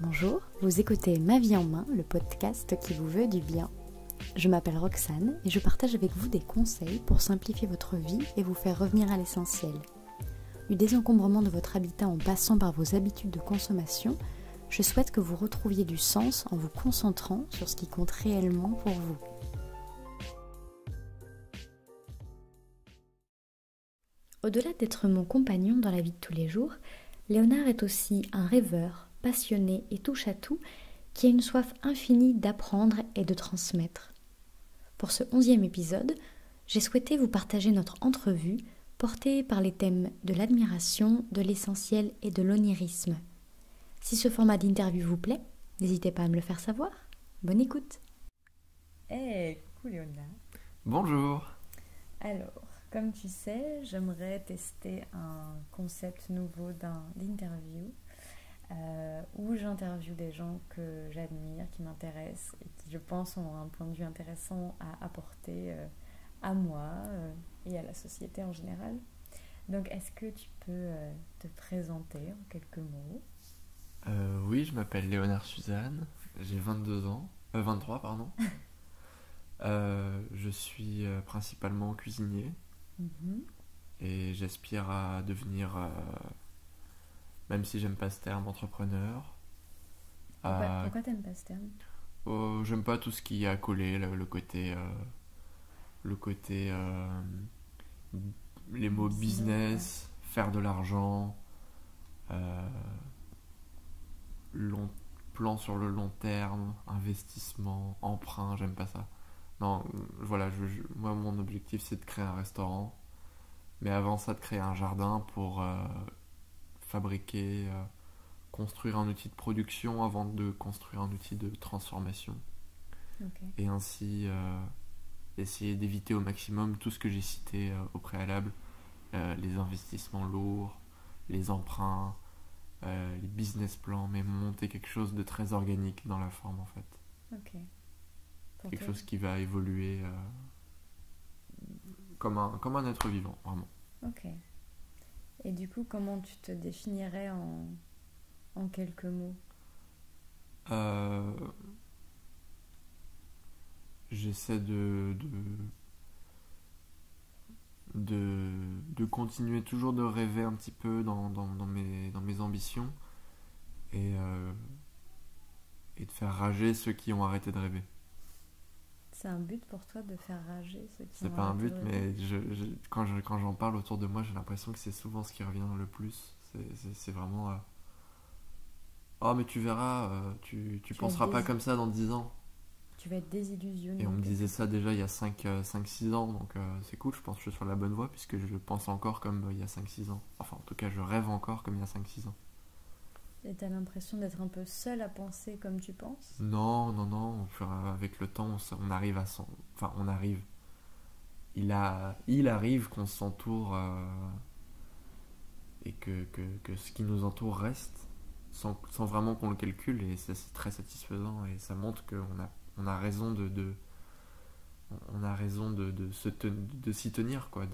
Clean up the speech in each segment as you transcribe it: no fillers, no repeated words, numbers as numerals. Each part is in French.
Bonjour, vous écoutez Ma vie en main, le podcast qui vous veut du bien. Je m'appelle Roxane et je partage avec vous des conseils pour simplifier votre vie et vous faire revenir à l'essentiel. Du désencombrement de votre habitat en passant par vos habitudes de consommation, je souhaite que vous retrouviez du sens en vous concentrant sur ce qui compte réellement pour vous. Au-delà d'être mon compagnon dans la vie de tous les jours, Léonard est aussi un rêveur, passionné et touche-à-tout qui a une soif infinie d'apprendre et de transmettre. Pour ce 11e épisode, j'ai souhaité vous partager notre entrevue portée par les thèmes de l'admiration, de l'essentiel et de l'onirisme. Si ce format d'interview vous plaît, n'hésitez pas à me le faire savoir. Bonne écoute. Coucou Léonard. Bonjour. Alors, comme tu sais, j'aimerais tester un concept nouveau d'interview où j'interviewe des gens que j'admire, qui m'intéressent et qui, je pense, ont un point de vue intéressant à apporter à moi et à la société en général. Donc, est-ce que tu peux te présenter en quelques mots ? Oui, je m'appelle Léonard Suzanne, j'ai 23 pardon. Je suis principalement cuisinier et j'aspire à devenir, même si j'aime pas ce terme, entrepreneur. Pourquoi t'aimes pas ce terme ? J'aime pas tout ce qui a collé, le côté, les mots business, faire de l'argent, plan sur le long terme, investissement, emprunt, j'aime pas ça. Non, voilà, moi mon objectif c'est de créer un restaurant, mais avant ça de créer un jardin pour fabriquer, construire un outil de production avant de construire un outil de transformation. Okay. Et ainsi essayer d'éviter au maximum tout ce que j'ai cité au préalable, les investissements lourds, les emprunts, les business plans, mais monter quelque chose de très organique dans la forme en fait. Ok. Quelque chose qui va évoluer comme un être vivant, vraiment. Ok. Et du coup, comment tu te définirais en quelques mots ? J'essaie de continuer toujours de rêver un petit peu dans mes ambitions et de faire rager ceux qui ont arrêté de rêver. C'est un but pour toi de faire rager ceux qui ont arrêté de rêver ? C'est pas un but, mais quand j'en parle autour de moi, j'ai l'impression que c'est souvent ce qui revient le plus. C'est vraiment oh mais tu verras, tu penseras pas comme ça dans 10 ans. Tu vas être désillusionné. Et on me disait ça déjà il y a 5-6 ans, donc c'est cool, je pense que je suis sur la bonne voie puisque je pense encore comme il y a 5-6 ans. Enfin, en tout cas, je rêve encore comme il y a 5-6 ans. Et t'as l'impression d'être un peu seul à penser comme tu penses ? Non, avec le temps, on arrive à s'en... Enfin, on arrive. Il arrive qu'on s'entoure et que ce qui nous entoure reste sans vraiment qu'on le calcule, et ça, c'est très satisfaisant et ça montre qu'on a raison de s'y tenir, quoi,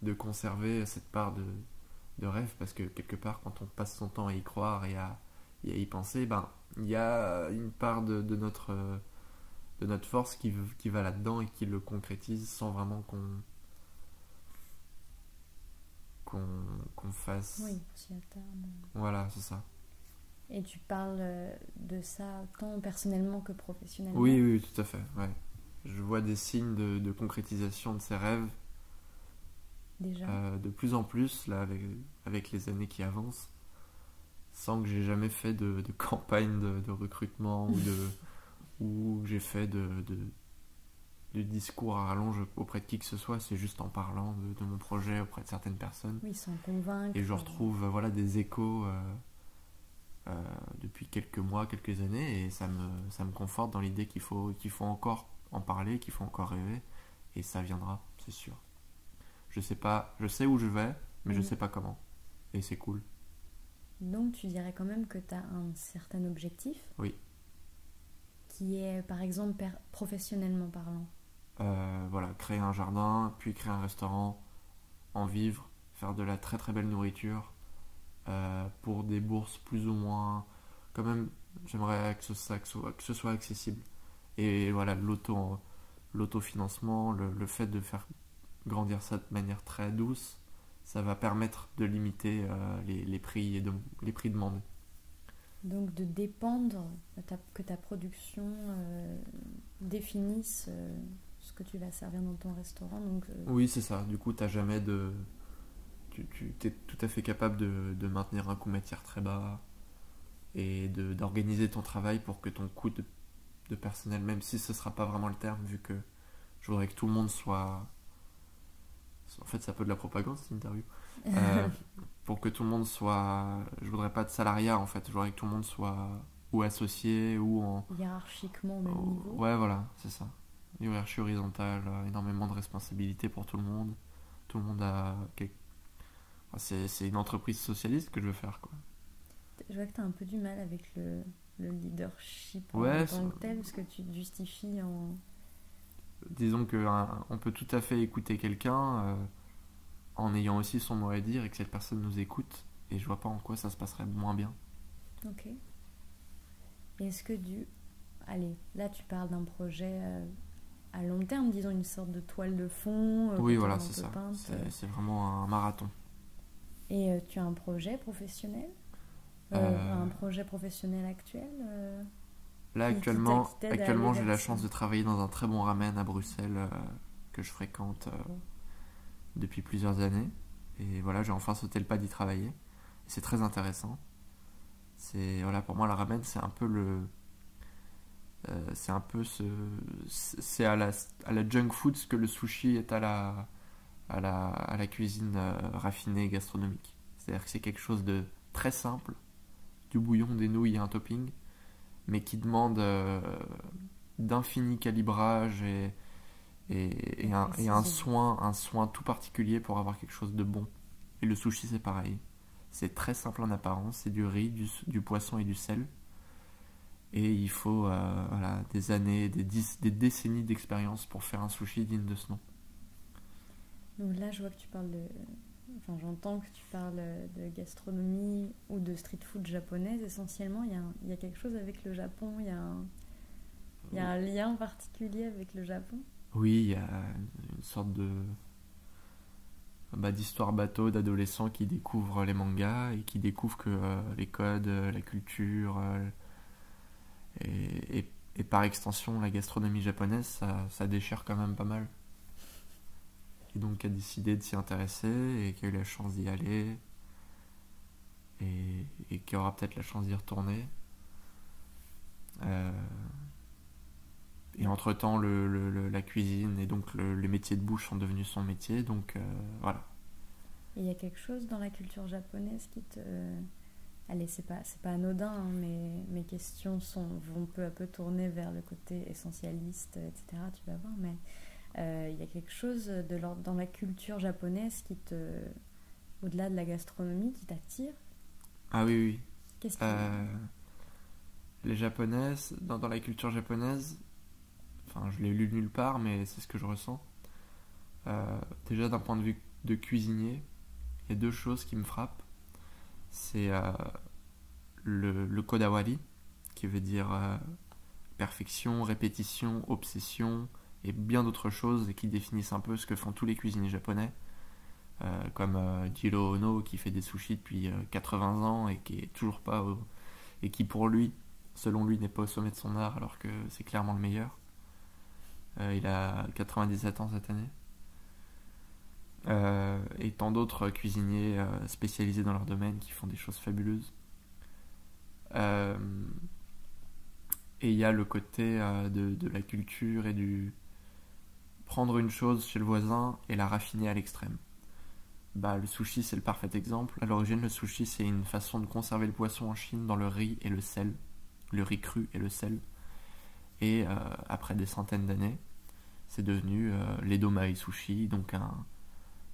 de conserver cette part de rêve, parce que quelque part quand on passe son temps à y croire et à y penser, il y a une part de notre force qui va là-dedans et qui le concrétise sans vraiment qu'on fasse. Oui, s'y attarde. Voilà, c'est ça. Et tu parles de ça tant personnellement que professionnellement ? Oui, tout à fait, ouais. Je vois des signes de concrétisation de ces rêves. Déjà. De plus en plus, là, avec les années qui avancent, sans que j'ai jamais fait de campagne de recrutement ou que j'ai fait de discours à rallonge auprès de qui que ce soit. C'est juste en parlant de mon projet auprès de certaines personnes. Oui, sans convaincre. Et je retrouve des échos depuis quelques mois, quelques années, et ça me conforte dans l'idée qu'il faut encore en parler, qu'il faut encore rêver, et ça viendra, c'est sûr. Je sais où je vais, mais je sais pas comment, et c'est cool. Donc tu dirais quand même que tu as un certain objectif ? Oui. Qui est par exemple professionnellement parlant ? Voilà, créer un jardin, puis créer un restaurant, en vivre, faire de la très très belle nourriture, pour des bourses plus ou moins quand même J'aimerais que ce soit accessible. Et voilà, l'autofinancement, le fait de faire grandir ça de manière très douce, ça va permettre de limiter les prix les prix demandés. Donc de dépendre que ta production définisse ce que tu vas servir dans ton restaurant. Oui, c'est ça. Du coup, t'as jamais de... Tu es tout à fait capable de maintenir un coût matière très bas et d'organiser ton travail pour que ton coût de personnel, même si ce sera pas vraiment le terme, vu que je voudrais que tout le monde soit... En fait, c'est un peu de la propagande cette interview. Euh, pour que tout le monde soit... Je voudrais pas de salariat en fait, je voudrais que tout le monde soit ou associé ou en... hiérarchiquement au même niveau. Ouais, voilà, c'est ça. Une hiérarchie horizontale, énormément de responsabilités pour tout le monde. Tout le monde a... C'est une entreprise socialiste que je veux faire, quoi. Je vois que tu as un peu du mal avec le leadership Ouais, en tant que tel, parce que tu te justifies en... disons que on peut tout à fait écouter quelqu'un en ayant aussi son mot à dire et que cette personne nous écoute. Et je vois pas en quoi ça se passerait moins bien. Ok. Et est-ce que Allez, là tu parles d'un projet à long terme, disons une sorte de toile de fond que Oui, tu voilà, un c'est peu ça. peinte. C'est vraiment un marathon. Et tu as un projet professionnel un projet professionnel actuel Là, qui t'aide à aller actuellement j'ai vers la ça. chance de travailler dans un très bon ramen à Bruxelles que je fréquente depuis plusieurs années. Et voilà, j'ai enfin sauté le pas d'y travailler. Et c'est très intéressant. Voilà, pour moi, le ramen, c'est un peu c'est un peu c'est à la junk food ce que le sushi est à la cuisine raffinée gastronomique. C'est-à-dire que c'est quelque chose de très simple, du bouillon, des nouilles et un topping, mais qui demande d'infini calibrage et un soin tout particulier pour avoir quelque chose de bon. Et le sushi, c'est pareil. C'est très simple en apparence, c'est du riz, du poisson et du sel. Et il faut voilà, des années, des décennies d'expérience pour faire un sushi digne de ce nom. Donc là, je vois que tu parles de... Enfin, j'entends que tu parles de gastronomie ou de street food japonaise. Essentiellement, il y a quelque chose avec le Japon. Il y a un lien particulier avec le Japon. Oui, il y a une sorte d'histoire bateau d'adolescents qui découvrent les mangas et qui découvrent que les codes, la culture et par extension la gastronomie japonaise, ça déchire quand même pas mal. Et donc qui a décidé de s'y intéresser et qui a eu la chance d'y aller et qui aura peut-être la chance d'y retourner. Et entre-temps, la cuisine et donc les métiers de bouche sont devenus son métier, donc voilà. Et il y a quelque chose dans la culture japonaise qui te... Allez, c'est pas anodin, hein, mais mes questions vont peu à peu tourner vers le côté essentialiste, etc. Tu vas voir, mais il y a quelque chose dans la culture japonaise au-delà de la gastronomie, qui t'attire. Ah oui, oui. Qu'est-ce qui... Les japonaises, dans la culture japonaise, enfin je l'ai lu nulle part, mais c'est ce que je ressens. Déjà d'un point de vue de cuisinier, il y a deux choses qui me frappent. C'est le kodawari, qui veut dire perfection, répétition, obsession, et bien d'autres choses, et qui définissent un peu ce que font tous les cuisiniers japonais, comme Jiro Ono, qui fait des sushis depuis 80 ans, et qui est toujours pas... et qui pour lui, selon lui, n'est pas au sommet de son art, alors que c'est clairement le meilleur. Il a 97 ans cette année. Et tant d'autres cuisiniers spécialisés dans leur domaine qui font des choses fabuleuses. Et il y a le côté de la culture et du prendre une chose chez le voisin et la raffiner à l'extrême. Le sushi, c'est le parfait exemple. À l'origine, le sushi, c'est une façon de conserver le poisson en Chine dans le riz et le sel, le riz cru et le sel. Et après des centaines d'années, c'est devenu l'edomai sushi, donc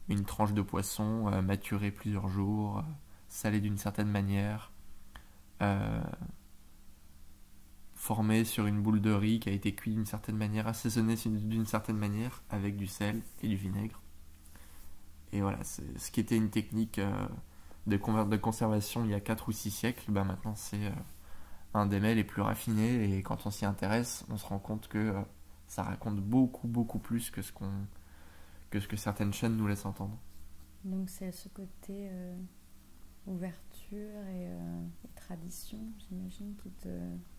une tranche de poisson maturée plusieurs jours, salée d'une certaine manière, formée sur une boule de riz qui a été cuite d'une certaine manière, assaisonnée d'une certaine manière avec du sel et du vinaigre. Et voilà, ce qui était une technique de conservation il y a 4 ou 6 siècles, maintenant c'est un des mets les plus raffinés, et quand on s'y intéresse, on se rend compte que ça raconte beaucoup, beaucoup plus que ce que certaines chaînes nous laissent entendre. Donc c'est ce côté ouverture et tradition, j'imagine, qui te...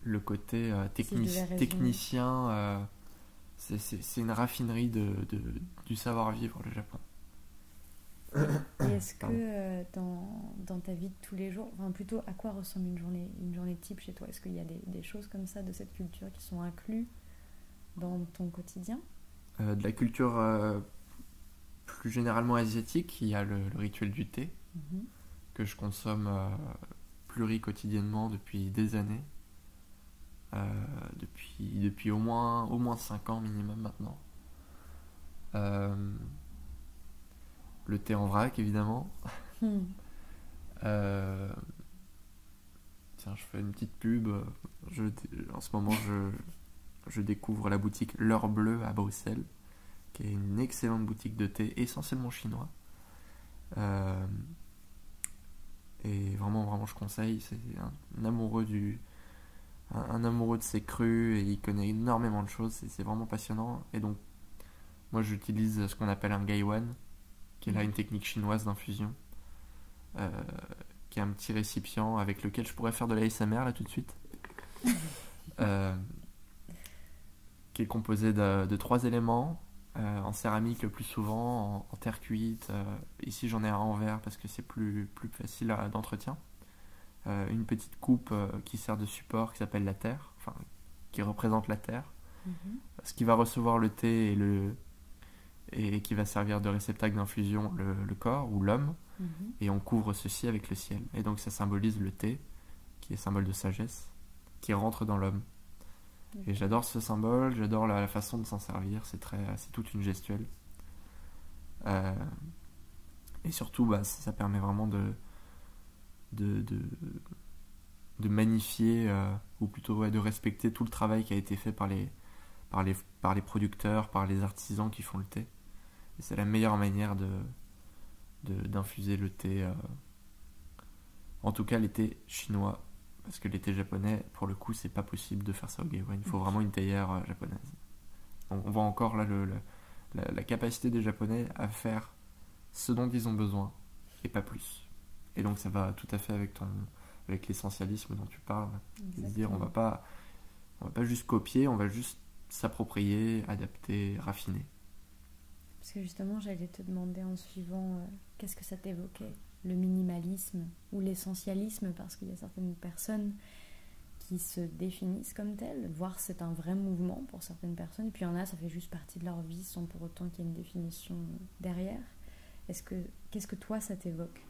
Le côté Si je devais résumer. technicien, c'est une raffinerie du savoir-vivre, le Japon. Et est-ce que dans ta vie de tous les jours, enfin plutôt à quoi ressemble une journée type chez toi? Est-ce qu'il y a des choses comme ça de cette culture qui sont incluses dans ton quotidien? De la culture plus généralement asiatique, il y a le rituel du thé, Mhm. que je consomme pluriquotidiennement depuis des années. Depuis au moins 5 ans minimum maintenant. Le thé en vrac, évidemment. Hmm. Tiens, je fais une petite pub. En ce moment, je découvre la boutique L'Heure Bleue à Bruxelles, qui est une excellente boutique de thé, essentiellement chinois. Et vraiment, vraiment, je conseille. C'est un amoureux un amoureux de ses crus, et il connaît énormément de choses. C'est vraiment passionnant. Et donc, moi, j'utilise ce qu'on appelle un gaiwan, qui est là une technique chinoise d'infusion, euh, qui est un petit récipient avec lequel je pourrais faire de la l'ASMR là tout de suite, euh, qui est composé de 3 éléments, en céramique le plus souvent, en terre cuite. Ici j'en ai un en verre parce que c'est plus facile d'entretien. Une petite coupe qui sert de support, qui s'appelle la terre, enfin qui représente la terre, Mhm. ce qui va recevoir le thé et qui va servir de réceptacle d'infusion le corps ou l'homme, Mhm. et on couvre ceci avec le ciel. Et donc ça symbolise le thé, qui est symbole de sagesse, qui rentre dans l'homme. Et Ok. j'adore ce symbole, j'adore la façon de s'en servir, c'est toute une gestuelle. Euh, et surtout, bah, ça permet vraiment de, de, de magnifier, ou plutôt ouais, de respecter tout le travail qui a été fait par les producteurs, par les artisans qui font le thé. Et c'est la meilleure manière d'infuser le thé, en tout cas les thés chinois, parce que les thés japonais, pour le coup, c'est pas possible de faire ça au gaiwan. Il faut vraiment une théière japonaise. On voit encore là la capacité des Japonais à faire ce dont ils ont besoin et pas plus. Et donc ça va tout à fait avec l'essentialisme dont tu parles. C'est dire Exactement. on va pas juste copier, on va juste s'approprier, adapter, raffiner. Parce que justement, j'allais te demander en suivant, qu'est-ce que ça t'évoquait? Le minimalisme ou l'essentialisme, parce qu'il y a certaines personnes qui se définissent comme telles, voire c'est un vrai mouvement pour certaines personnes, puis il y en a, ça fait juste partie de leur vie sans pour autant qu'il y ait une définition derrière. Qu'est-ce que toi ça t'évoque?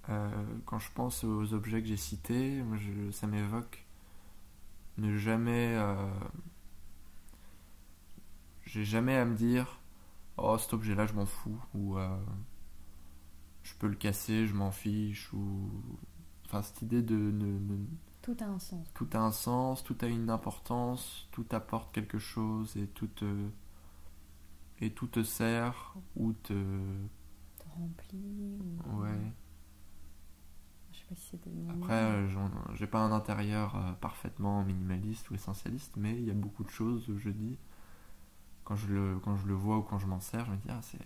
Quand je pense aux objets que j'ai cités, ça m'évoque ne jamais. J'ai jamais à me dire, oh cet objet là je m'en fous, ou je peux le casser, je m'en fiche, ou. Enfin, cette idée Tout a un sens. tout a un sens, tout a une importance, tout apporte quelque chose, et tout te sert, ou te. Te remplit ou... Ouais. Je sais pas si c'était le bon mot, Après, mais... j'ai pas un intérieur parfaitement minimaliste ou essentialiste, mais il y a beaucoup de choses où je dis, quand je le vois ou quand je m'en sers, je me dis, ah, c'est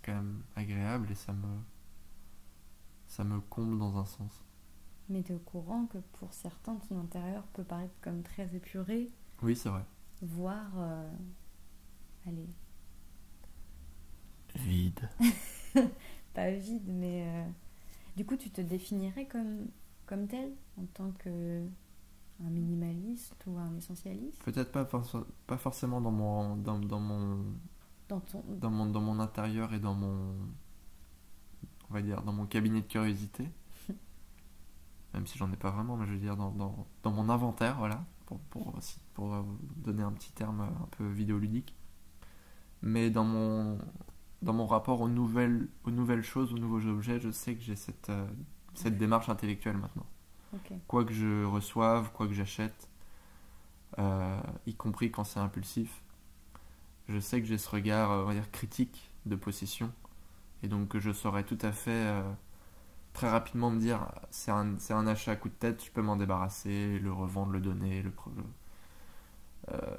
quand même agréable, et ça me comble dans un sens. Mais t'es au courant que pour certains, ton intérieur peut paraître comme très épuré, Oui, c'est vrai. voire... allez, Vide. pas vide, mais... Du coup, tu te définirais comme tel, en tant que un minimaliste ou un essentialiste Peut-être pas forcément dans ton... dans mon intérieur et on va dire, dans mon cabinet de curiosité, même si j'en ai pas vraiment, mais je veux dire dans mon inventaire, voilà, pour donner un petit terme un peu vidéoludique. Mais dans mon rapport aux nouvelles choses, aux nouveaux objets, je sais que j'ai cette démarche intellectuelle maintenant. Ok. Quoi que je reçoive, quoi que j'achète, y compris quand c'est impulsif, je sais que j'ai ce regard, on va dire, critique de possession, et donc que je saurais tout à fait très rapidement me dire c'est un achat à coup de tête, je peux m'en débarrasser, le revendre, le donner, euh,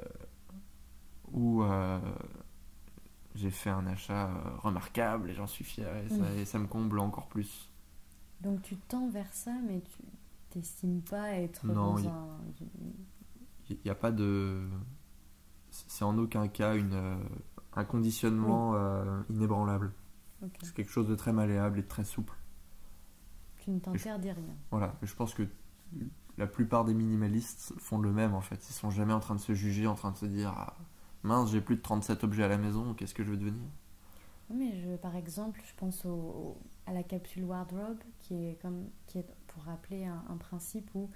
ou j'ai fait un achat remarquable et j'en suis fier et ça me comble encore plus. Donc tu tends vers ça, mais tu t'estimes pas être Non, dans il un... n'y a pas de... C'est en aucun cas un Oui, conditionnement inébranlable. ok. C'est quelque chose de très malléable et de très souple. Tu ne Et je, t'interdis rien. voilà, et je pense que la plupart des minimalistes font le même en fait. Ils sont jamais en train de se juger, en train de se dire ah, mince, j'ai plus de 37 objets à la maison, qu'est-ce que je veux devenir? Oui, mais par exemple, je pense à la capsule wardrobe, qui est pour rappeler un principe où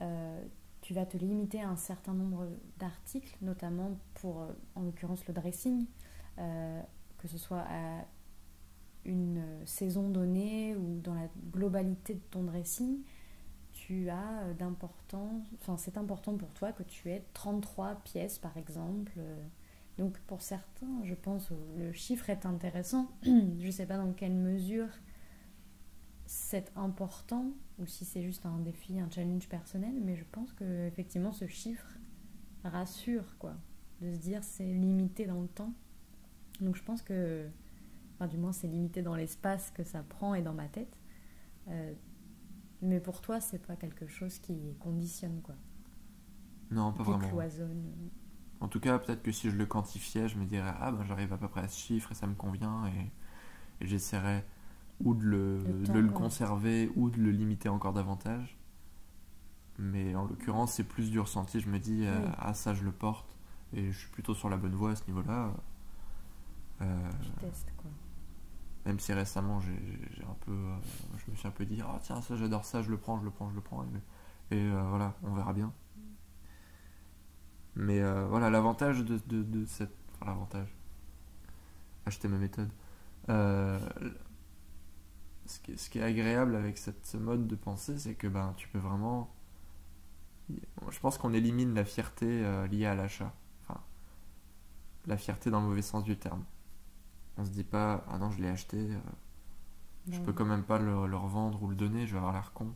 euh, tu vas te limiter à un certain nombre d'articles, notamment pour, en l'occurrence, le dressing, euh, que ce soit à une saison donnée ou dans la globalité de ton dressing. Tu as enfin c'est important pour toi que tu aies 33 pièces par exemple. Donc pour certains, je pense le chiffre est intéressant. Je ne sais pas dans quelle mesure c'est important ou si c'est juste un défi, un challenge personnel, mais je pense que effectivement ce chiffre rassure quoi, de se dire c'est limité dans le temps. Donc je pense que, enfin du moins c'est limité dans l'espace que ça prend et dans ma tête. Euh, mais pour toi c'est pas quelque chose qui conditionne quoi, Non, pas qui vraiment. cloisonne. En tout cas, peut-être que si je le quantifiais, je me dirais ah ben j'arrive à peu près à ce chiffre et ça me convient et j'essaierais ou Le de temps, le ouais. conserver ou de le limiter encore davantage. Mais en l'occurrence, c'est plus du ressenti. Je me dis Oui, ah ça je le porte et je suis plutôt sur la bonne voie à ce niveau-là. Euh, tu testes quoi. Même si récemment j'ai un peu, je me suis un peu dit ah tiens ça j'adore ça, je le prends, je le prends, je le prends voilà, on verra bien. Mais voilà l'avantage de cette, enfin, l'avantage, acheter ma méthode. Euh, ce qui est agréable avec ce mode de pensée, c'est que ben tu peux vraiment, je pense qu'on élimine la fierté liée à l'achat. Enfin, la fierté dans le mauvais sens du terme. On se dit pas ah non je l'ai acheté, je peux Dans, quand même pas le revendre ou le donner, je vais avoir l'air con.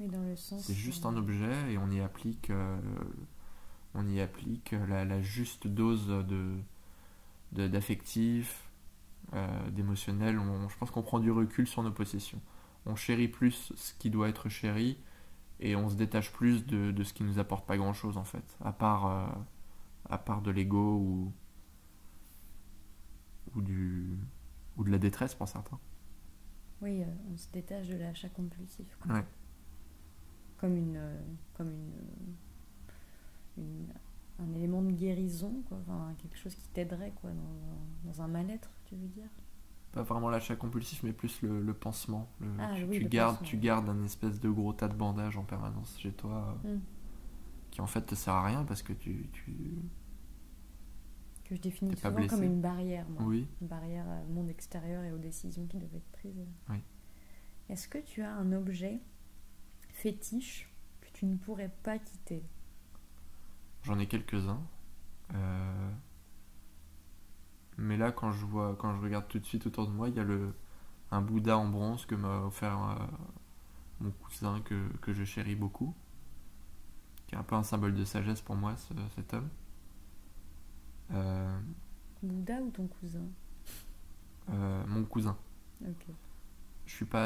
oui, dans le C'est sens. juste un objet et on y applique la juste dose d'affectif, d'émotionnel. Je pense qu'on prend du recul sur nos possessions. On chérit plus ce qui doit être chéri et on se détache plus de ce qui nous apporte pas grand chose en fait, à part de l'ego ou, du, ou de la détresse pour certains. Oui, on se détache de l'achat compulsif quoi. Ouais. Comme comme une- un élément de guérison quoi. Enfin, quelque chose qui t'aiderait quoi dans un mal-être, tu veux dire. Pas vraiment l'achat compulsif, mais plus le pansement. Ah oui, le pansement. Tu gardes un espèce de gros tas de bandages en permanence chez toi, Hmm. qui en fait te sert à rien parce que Que je définis t'es pas souvent comme blessé. une barrière, moi. Oui, Une barrière au monde extérieur et aux décisions qui devaient être prises. oui. Est-ce que tu as un objet fétiche que tu ne pourrais pas quitter? J'en ai quelques-uns. Euh, mais là, quand je regarde tout de suite autour de moi, il y a un Bouddha en bronze que m'a offert mon cousin que je chéris beaucoup, qui est un peu un symbole de sagesse pour moi, cet homme. Euh, Bouddha ou ton cousin? Mon cousin. Ok. Je suis pas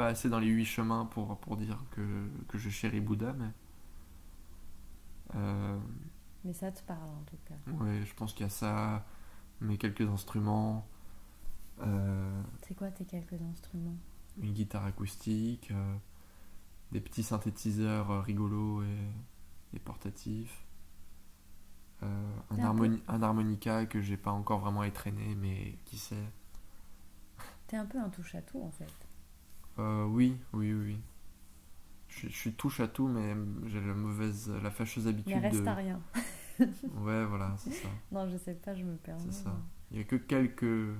assez dans les 8 chemins pour dire que je chéris Bouddha, mais euh, Mais ça te parle en tout cas. ouais, je pense qu'il y a ça, mes quelques instruments, euh, C'est quoi tes quelques instruments? une guitare acoustique, des petits synthétiseurs rigolos et portatifs, T'es un peu, un harmonica que j'ai pas encore vraiment étrenné, mais qui sait. t'es un peu un touche-à-tout en fait. Oui, oui, oui. Oui. Je suis touche à tout, mais j'ai la fâcheuse Mais habitude reste de. à rien. Ouais, voilà, c'est ça. Non, je sais pas, je me C'est permets. ça. Il y a que quelques.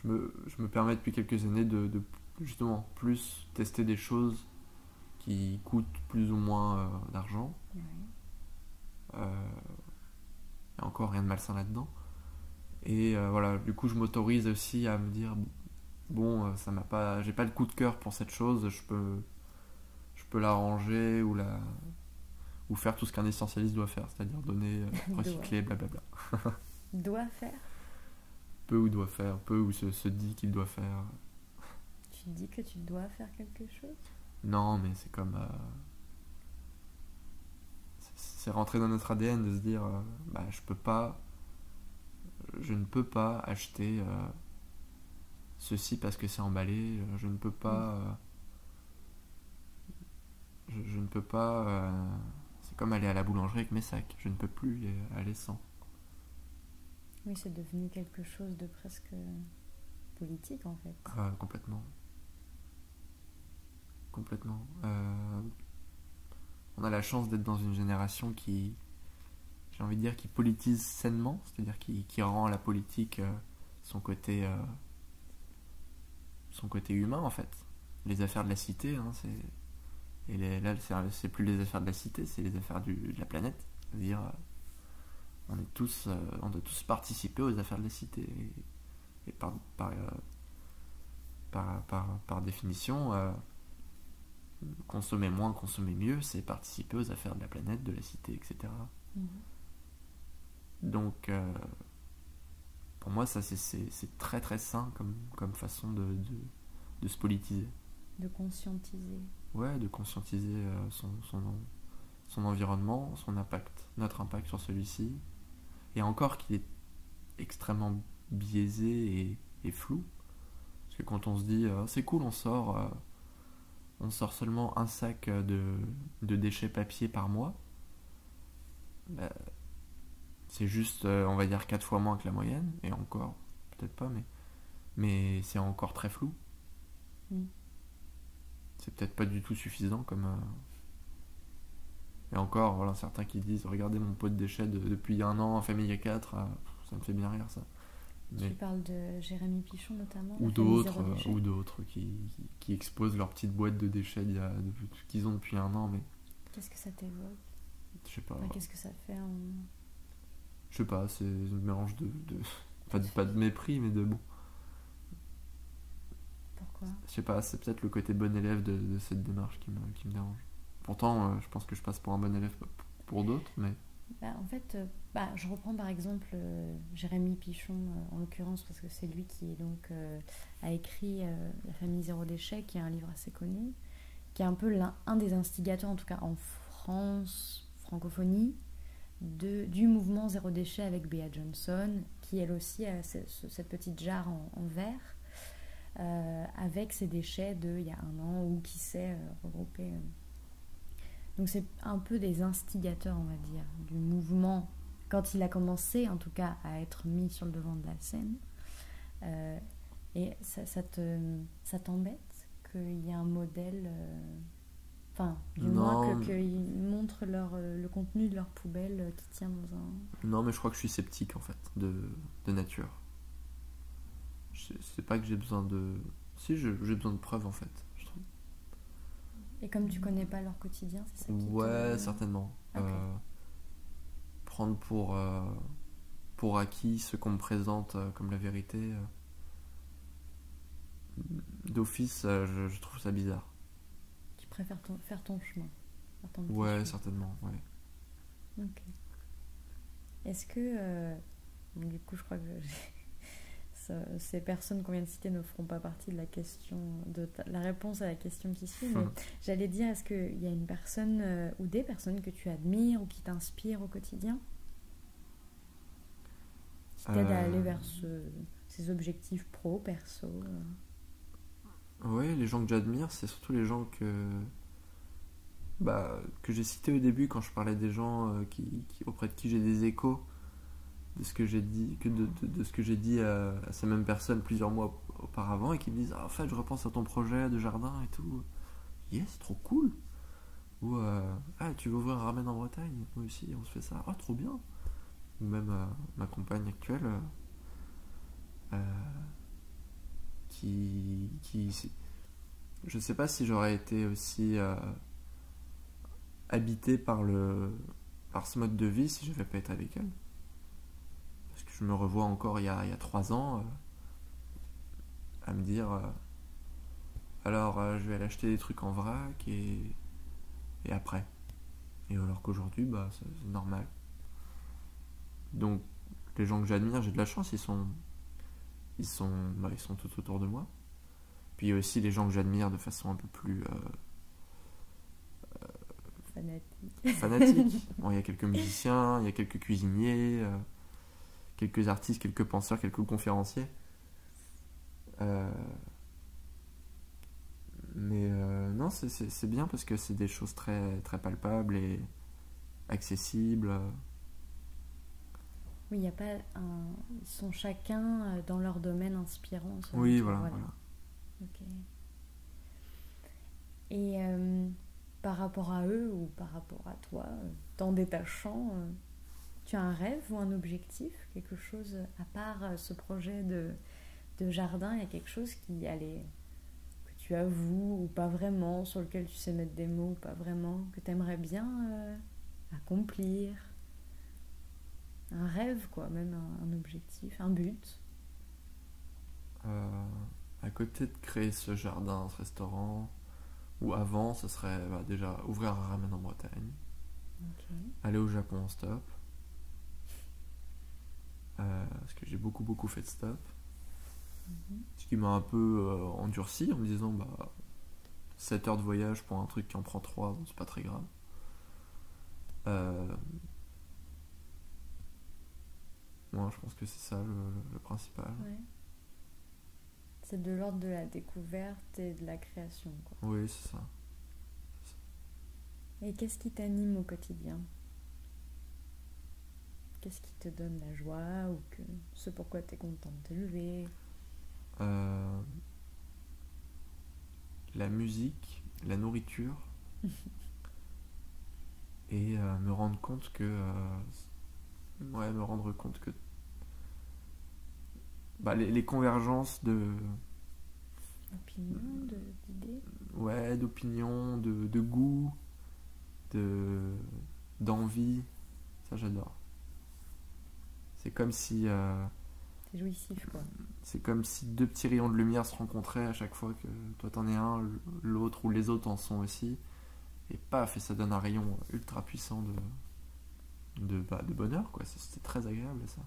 Je me permets depuis quelques années de justement plus tester des choses qui coûtent plus ou moins d'argent. Ouais. Euh, Il y a encore rien de malsain là-dedans. Et voilà, du coup, je m'autorise aussi à me dire bon, ça m'a pas, j'ai pas le coup de cœur pour cette chose, je peux la ranger ou faire tout ce qu'un essentialiste doit faire, c'est-à-dire donner, Doit. recycler, blablabla. Doit faire. Peu ou doit faire, peu ou se dit qu'il doit faire. Tu te dis que tu dois faire quelque chose? Non, mais c'est comme, c'est rentré dans notre ADN de se dire, bah je ne peux pas acheter ceci parce que c'est emballé, je ne peux Mm. pas, je ne peux pas, c'est comme aller à la boulangerie avec mes sacs, je ne peux plus y aller sans. Oui, c'est devenu quelque chose de presque politique en fait. Complètement, complètement. On a la chance d'être dans une génération qui, j'ai envie de dire, qui politise sainement, c'est-à-dire qui rend à la politique son côté, son côté humain en fait. Les affaires de la cité, hein, là c'est plus les affaires de la cité, c'est les affaires de la planète. C'est-à-dire, on doit tous participer aux affaires de la cité. Et par définition, consommer moins, consommer mieux, c'est participer aux affaires de la planète, de la cité, etc. Mhm. Donc, pour moi, ça c'est très très sain comme façon de se politiser. De conscientiser. Ouais, de conscientiser son environnement, son impact, notre impact sur celui-ci. Et encore qu'il est extrêmement biaisé et flou. Parce que quand on se dit, c'est cool, on sort seulement un sac de déchets papier par mois, bah, c'est juste, on va dire, 4 fois moins que la moyenne, et encore, peut-être pas, mais c'est encore très flou. Mm. C'est peut-être pas du tout suffisant comme. Et encore, voilà, certains qui disent, regardez mon pot de déchets depuis un an en famille à 4, ça me fait bien rire ça. Tu Mais, parles de Jérémy Pichon notamment, la famille zéro déchet. ou d'autres qui exposent leur petite boîte de déchets qu'ils ont depuis un an, mais Qu'est-ce que ça t'évoque? je sais pas. Enfin, qu'est-ce que ça fait en... Je sais pas, c'est un mélange pas de mépris, mais de bon. Pourquoi? Je sais pas, c'est peut-être le côté bon élève de cette démarche qui me dérange. Pourtant, je pense que je passe pour un bon élève pour d'autres, mais. En fait, je reprends par exemple Jérémy Pichon en l'occurrence parce que c'est lui qui donc a écrit La famille zéro déchet, qui est un livre assez connu, qui est un peu un des instigateurs, en tout cas en France, francophonie, du mouvement zéro déchet avec Bea Johnson, qui elle aussi a cette petite jarre en verre avec ses déchets d'il y a un an ou qui sait regroupés. Donc c'est un peu des instigateurs, on va dire, du mouvement, quand il a commencé en tout cas à être mis sur le devant de la scène. Et ça t'embête qu'il y ait un modèle, du moins Non, qu'ils montrent le contenu de leur poubelle qui tient dans un... non, mais je crois que je suis sceptique en fait, de nature. C'est pas que j'ai besoin de. Si, j'ai besoin de preuves en fait, je trouve. Et comme tu connais pas leur quotidien, c'est ça qui Ouais, te... certainement. Ok. Prendre pour acquis ce qu'on me présente comme la vérité, d'office, je trouve ça bizarre. Tu préfères faire ton chemin, faire ton petit Ouais, chemin. certainement, ouais. Ok. Est-ce que... bon, du coup, je crois que ces personnes qu'on vient de citer ne feront pas partie de la question, la réponse à la question qui suit, mais j'allais dire, est-ce qu'il y a une personne ou des personnes que tu admires ou qui t'inspirent au quotidien, qui t'aident à aller vers ces objectifs pro, perso Ouais, les gens que j'admire, c'est surtout les gens que j'ai cités au début quand je parlais des gens auprès de qui j'ai des échos de ce que j'ai dit, de ce que j'ai dit à ces mêmes personnes plusieurs mois auparavant et qui me disent en fait je repense à ton projet de jardin et tout. C'est trop cool. Ou tu veux ouvrir un ramen en Bretagne? Moi aussi on se fait ça. Trop bien. Ou même ma compagne actuelle qui je sais pas si j'aurais été aussi habité par ce mode de vie si je n'avais pas été avec elle. Parce que je me revois encore il y a 3 ans à me dire alors je vais aller acheter des trucs en vrac et après. Et alors qu'aujourd'hui, bah, c'est normal. Donc, les gens que j'admire, j'ai de la chance, ils sont tout autour de moi. Puis il y a aussi les gens que j'admire de façon un peu plus fanatique. Bon, il y a quelques musiciens, il y a quelques cuisiniers, quelques artistes, quelques penseurs, quelques conférenciers. Euh, mais non, c'est bien parce que c'est des choses très, très palpables et accessibles. Oui, il y a pas un... Ils sont chacun dans leur domaine inspirant. Oui, toi, voilà. Ok. Et par rapport à eux ou par rapport à toi, t'en détachant, tu as un rêve ou un objectif, quelque chose à part ce projet de jardin, il y a quelque chose que tu avoues ou pas vraiment, sur lequel tu sais mettre des mots ou pas vraiment, que tu aimerais bien accomplir. Un rêve, quoi, même un objectif, un but. Euh, à côté de créer ce jardin, ce restaurant, ou avant, ce serait déjà ouvrir un ramen en Bretagne, Ok. aller au Japon en stop, parce que j'ai beaucoup beaucoup fait de stop, ce qui m'a un peu endurci en me disant 7 heures de voyage pour un truc qui en prend 3, bon, c'est pas très grave. Euh, Moi je pense que c'est ça le principal. Ouais. C'est de l'ordre de la découverte et de la création, quoi. Oui, c'est ça. Et qu'est-ce qui t'anime au quotidien? Qu'est-ce qui te donne la joie ou ce pourquoi tu es content de te lever? Euh, la musique, la nourriture, et me rendre compte que me rendre compte que les convergences Opinion, d'idées? d'opinion, de goût, de d'envie, ça j'adore. C'est comme si C'est jouissif, quoi. c'est comme si deux petits rayons de lumière se rencontraient à chaque fois que toi t'en es un, l'autre ou les autres en sont aussi, et paf, et ça donne un rayon ultra puissant de bonheur, quoi. C'est très agréable, ça.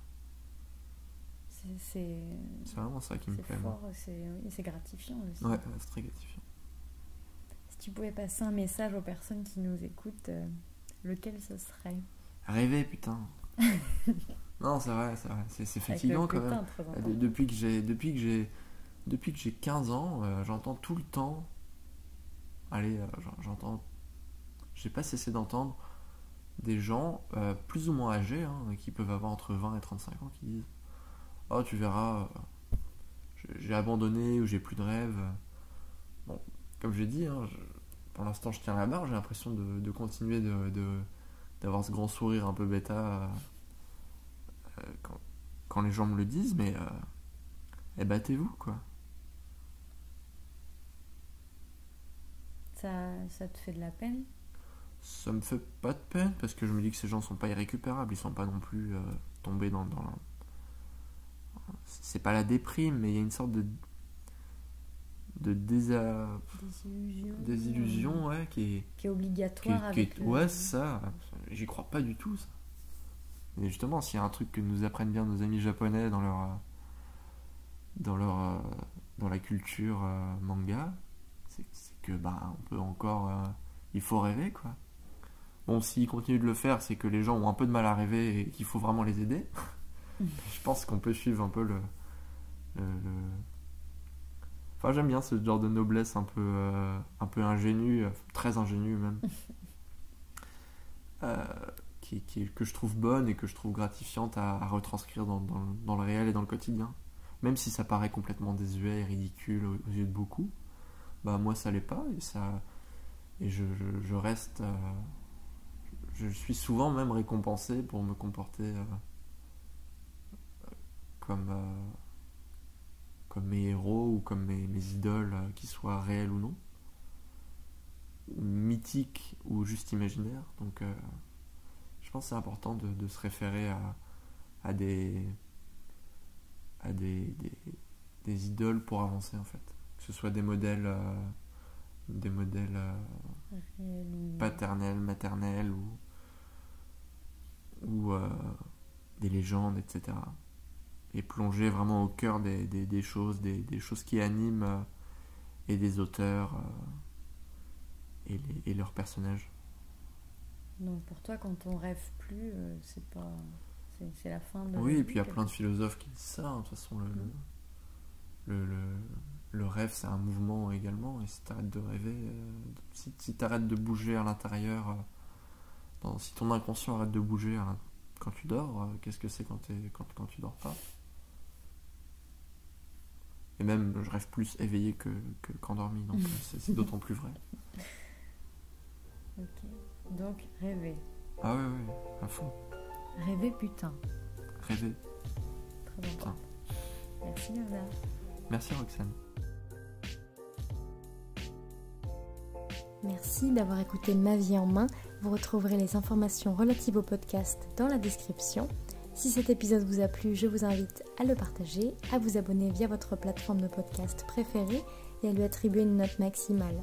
C'est C'est vraiment ça qui me plaît, moi. fort, c'est gratifiant aussi. Ouais, c'est très gratifiant. Si tu pouvais passer un message aux personnes qui nous écoutent, lequel ce serait? Rêver, putain. Non, c'est vrai, c'est fatigant quand même. Très important. Depuis que j'ai 15 ans, j'entends tout le temps. Allez, j'entends. J'ai pas cessé d'entendre des gens plus ou moins âgés, hein, qui peuvent avoir entre 20 et 35 ans, qui disent oh, tu verras, j'ai abandonné ou j'ai plus de rêve. Bon, comme j'ai dit, hein, pour l'instant je tiens la barre, j'ai l'impression de continuer d'avoir ce grand sourire un peu bêta quand les gens me le disent, mais battez-vous, quoi. Ça te fait de la peine? Ça me fait pas de peine parce que je me dis que ces gens sont pas irrécupérables, ils sont pas non plus tombés dans c'est pas la déprime, mais il y a une sorte de désillusion, ouais, qui est obligatoire avec ouais, ça, j'y crois pas du tout, ça. Et justement, s'il y a un truc que nous apprennent bien nos amis japonais dans leur dans la culture manga, c'est que on peut encore il faut rêver, quoi. Bon, s'ils continuent de le faire, c'est que les gens ont un peu de mal à rêver et qu'il faut vraiment les aider. Je pense qu'on peut suivre un peu Enfin, j'aime bien ce genre de noblesse un peu ingénue, très ingénue même, euh, que je trouve bonne et que je trouve gratifiante à retranscrire dans le réel et dans le quotidien. Même si ça paraît complètement désuet et ridicule aux yeux de beaucoup, moi ça l'est pas et je reste. Je suis souvent même récompensé pour me comporter comme comme mes héros ou comme mes idoles, qu'ils soient réels ou non, mythiques ou juste imaginaires. Donc je pense que c'est important de se référer à des idoles pour avancer en fait. Que ce soit des modèles paternels, maternels ou des légendes, etc. Et plonger vraiment au cœur des choses, des choses qui animent et des auteurs et leurs personnages. Donc pour toi, quand on rêve plus, c'est la fin de la Oui, vie, et puis il y a plein de philosophes qui disent ça. De toute façon, le rêve, c'est un mouvement également. Et si tu arrêtes de rêver, si tu arrêtes de bouger à l'intérieur, si ton inconscient arrête de bouger quand tu dors, qu'est-ce que c'est quand tu dors pas? Et même, je rêve plus éveillé qu'endormi, donc c'est d'autant plus vrai. Ok, donc rêver. Ah ouais, à fond. Rêver putain. Rêver. Très bon. Putain. Merci Léonard. Merci Roxane. Merci d'avoir écouté Ma vie en main. Vous retrouverez les informations relatives au podcast dans la description. Si cet épisode vous a plu, je vous invite à le partager, à vous abonner via votre plateforme de podcast préférée et à lui attribuer une note maximale.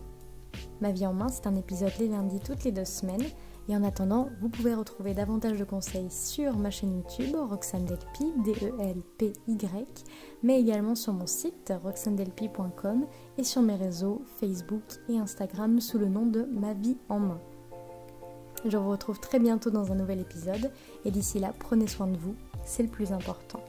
Ma vie en main, c'est un épisode les lundis toutes les 2 semaines. Et en attendant, vous pouvez retrouver davantage de conseils sur ma chaîne YouTube, Roxane Delpy, DELPY, mais également sur mon site, roxanedelpy.com, et sur mes réseaux Facebook et Instagram sous le nom de Ma vie en main. Je vous retrouve très bientôt dans un nouvel épisode, et d'ici là, prenez soin de vous, c'est le plus important.